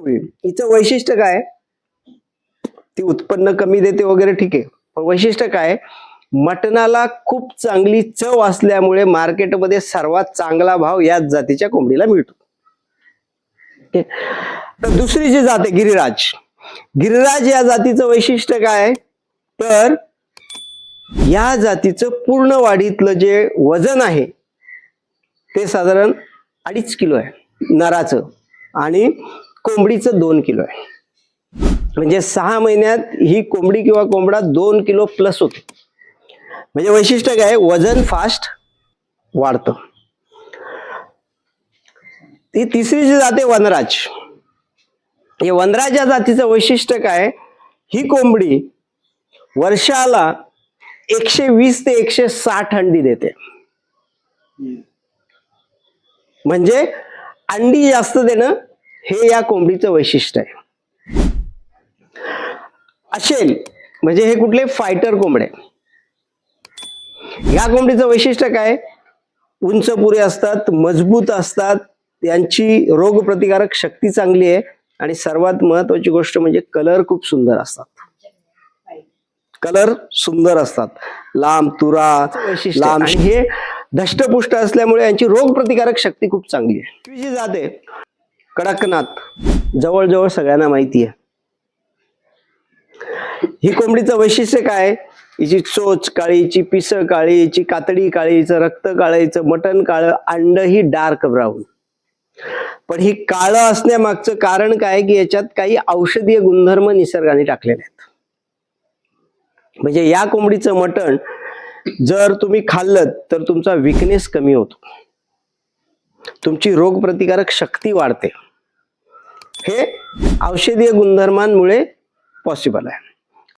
हिचं वैशिष्ट्य काय? ती उत्पन्न कमी देते वगैरे ठीक आहे, पण वैशिष्ट्य काय? मटणाला खूप चांगली चव असल्यामुळे मार्केटमध्ये सर्वात चांगला भाव याच जातीच्या कोंबडीला मिळतो. तर दुसरी जी जात आहे गिरिराज. गिरिराज या जातीचं वैशिष्ट्य काय? तर या जातीचं पूर्ण वाढीतलं जे वजन आहे ते साधारण 2.5 किलो आहे नराचं, आणि कोंबडीचं 2 किलो आहे. म्हणजे 6 महिन्यात ही कोंबडी किंवा कोंबडा 2 किलो प्लस होते. म्हणजे वैशिष्ट्य काय? वजन फास्ट वाढतं. ती तिसरी जी जाते वनराज. हे वनराज या जातीचं वैशिष्ट्य काय? ही कोंबडी वर्षाला 120 ते 160 अंडी देते. म्हणजे अंडी जास्त देणं हे या कोंबडीचं वैशिष्ट्य आहे. असेल म्हणजे हे कुठले? फायटर कोंबडे. या कोंबडीचं वैशिष्ट्य काय? उंच पुरे असतात, मजबूत असतात, त्यांची रोगप्रतिकारक शक्ती चांगली आहे, आणि सर्वात महत्वाची गोष्ट म्हणजे कलर खूप सुंदर असतात. कलर सुंदर असतात, लांब तुरा लांब, आणि हे धष्टपुष्ट असल्यामुळे यांची रोगप्रतिकारक शक्ती खूप चांगली आहे. जी जाते कडकनाथ, जवळजवळ सगळ्यांना माहिती आहे. ही कोंबडीचं वैशिष्ट्य काय? हिची चोच काळी, हिची पिस काळी, हिची कातडी काळी, हिचं रक्त काळं, हिचं मटण काळं, अंड ही डार्क ब्राऊन. पण ही काळं असण्यामागचं कारण काय? की याच्यात काही औषधीय गुणधर्म निसर्गाने टाकलेले आहेत. म्हणजे या कोंबडीचं मटण जर तुम्ही खाल्लं तर तुमचा विकनेस कमी होतो, तुमची रोगप्रतिकारक शक्ती वाढते. हे औषधीय गुणधर्मांमुळे पॉसिबल आहे.